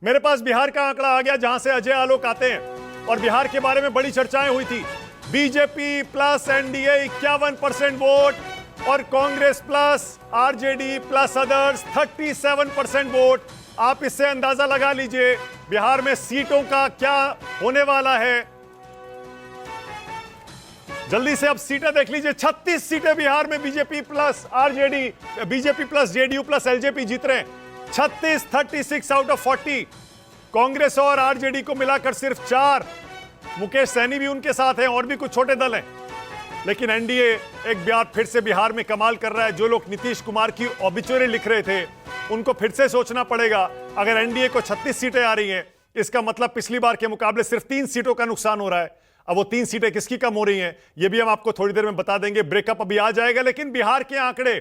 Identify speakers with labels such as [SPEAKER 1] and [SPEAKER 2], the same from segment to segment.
[SPEAKER 1] मेरे पास बिहार का आंकड़ा आ गया जहां से अजय आलोक आते हैं और बिहार के बारे में बड़ी चर्चाएं हुई थी। बीजेपी प्लस एनडीए 51% वोट और Congress plus RJD plus others 37% vote. आप इससे अंदाजा लगा लीजिए बिहार में सीटों का क्या होने वाला है। जल्दी से अब सीटें देख लीजिए। 36 सीटें बिहार में BJP plus RJD, BJP plus JDU plus LJP जीत रहे हैं। 36, 36 आउट ऑफ 40। कांग्रेस और आरजेडी को मिलाकर सिर्फ 4। मुकेश सहनी भी उनके साथ हैं और भी कुछ छोटे दल हैं। लेकिन एनडीए एक बार फिर से बिहार में कमाल कर रहा है। जो लोग नीतीश कुमार की ऑबिचुअरी लिख रहे थे उनको फिर से सोचना पड़ेगा। अगर एनडीए को 36 सीटें आ रही हैं, इसका मतलब पिछली बार के मुकाबले सिर्फ 3 सीटों का नुकसान हो रहा है। अब वो 3 सीटें किसकी कम हो रही हैं, ये भी हम आपको थोड़ी देर में बता देंगे। ब्रेकअप अभी आ जाएगा, लेकिन बिहार के आंकड़े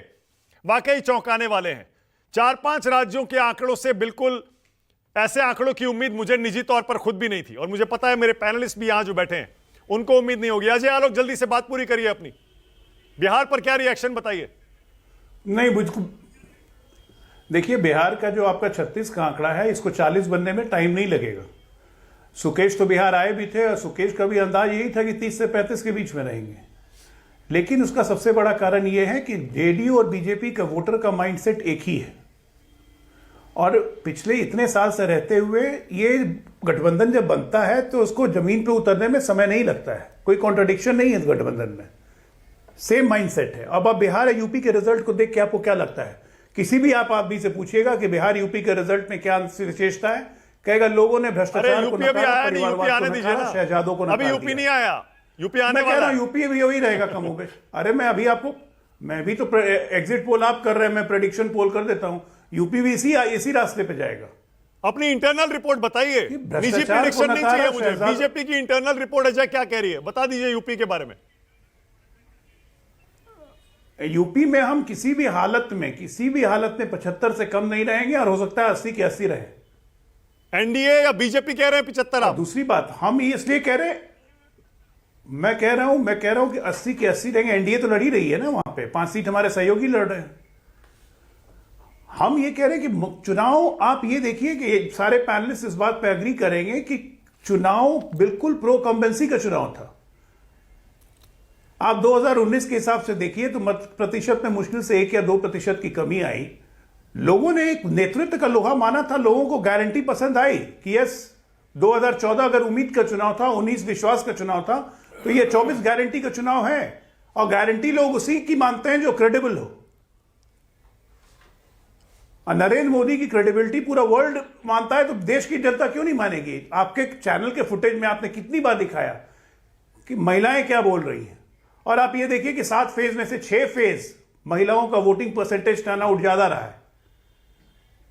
[SPEAKER 1] वाकई चौंकाने वाले हैं। 4-5 राज्यों के आंकड़ों से बिल्कुल ऐसे आंकड़ों की उम्मीद मुझे निजी तौर पर खुद भी नहीं थी, और मुझे पता है मेरे पैनलिस्ट भी यहां जो बैठे हैं उनको उम्मीद नहीं होगी। अजय आलोक, जल्दी से बात पूरी करिए अपनी। बिहार पर क्या रिएक्शन बताइए।
[SPEAKER 2] नहीं, मुझको देखिए, बिहार का जो आपका 36 का आंकड़ा है, इसको 40 बनने में टाइम नहीं लगेगा। सुकेश तो बिहार आए भी थे और सुकेश का भी अंदाज यही था कि 30 से 35 के बीच में रहेंगे। लेकिन उसका सबसे बड़ा कारण यह है कि जेडीयू और बीजेपी का वोटर का माइंडसेट एक ही है, और पिछले इतने साल से रहते हुए ये गठबंधन जब बनता है तो उसको जमीन पे उतरने में समय नहीं लगता है। कोई कॉन्ट्रडिक्शन नहीं है इस गठबंधन में, सेम माइंडसेट है। अब आप बिहार या यूपी के रिजल्ट को देख के आपको क्या लगता है? किसी भी आप आदमी से पूछिएगा कि बिहार यूपी के रिजल्ट में क्या विशेषता है, कहेगा लोगों ने भ्रष्टाचार को नकारा, परिवारवाद को नकारा, शहजादों को नकारा।
[SPEAKER 1] अभी यूपी नहीं आया, यूपी आने वाला है।
[SPEAKER 2] यूपी भी वही रहेगा कमोबेश। अरे मैं भी तो एग्जिट पोल आप कर रहे हैं, मैं प्रेडिक्शन पोल कर देता हूं। यूपी भी इसी रास्ते पे जाएगा।
[SPEAKER 1] अपनी इंटरनल रिपोर्ट बताइए, निजी प्रेडिक्शन नहीं चाहिए मुझे। बीजेपी की इंटरनल रिपोर्ट अजय क्या कह रही है, बता दीजिए यूपी के बारे में।
[SPEAKER 2] यूपी में हम किसी भी हालत में 75 से कम नहीं रहेंगे, और हो सकता है 80 के 80 रहे।
[SPEAKER 1] एनडीए या बीजेपी कह रहे हैं 75। आप
[SPEAKER 2] दूसरी बात, हम इसलिए कह रहे हैं, मैं कह रहा हूं कि 80 के 80 रहेंगे। एनडीए तो लड़ ही रही है ना, वहां पे 5 सीट हमारे सहयोगी लड़ रहे हैं। हम ये कह रहे हैं कि चुनाव, आप ये देखिए कि सारे पैनलिस्ट इस बात पे एग्री करेंगे कि चुनाव बिल्कुल प्रो कंबेंसी का चुनाव था। आप 2019 के हिसाब से देखिए तो मत प्रतिशत में मुश्किल से 1 या 2% की कमी आई। लोगों ने एक नेतृत्व का लोहा माना था, लोगों को गारंटी पसंद आई कि यस, 2014 अगर उम्मीद का चुनाव था, 19 विश्वास का चुनाव था, तो ये 24 गारंटी का चुनाव है। और गारंटी लोग उसी की मानते हैं जो क्रेडिबल हो। और नरेंद्र मोदी की क्रेडिबिलिटी पूरा वर्ल्ड मानता है, तो देश की जनता क्यों नहीं मानेगी? आपके चैनल के फुटेज में आपने कितनी बार दिखाया कि महिलाएं क्या बोल रही हैं। और आप ये देखिए कि 7 फेज में से 6 फेज महिलाओं का वोटिंग परसेंटेज टर्नआउट ज्यादा रहा है।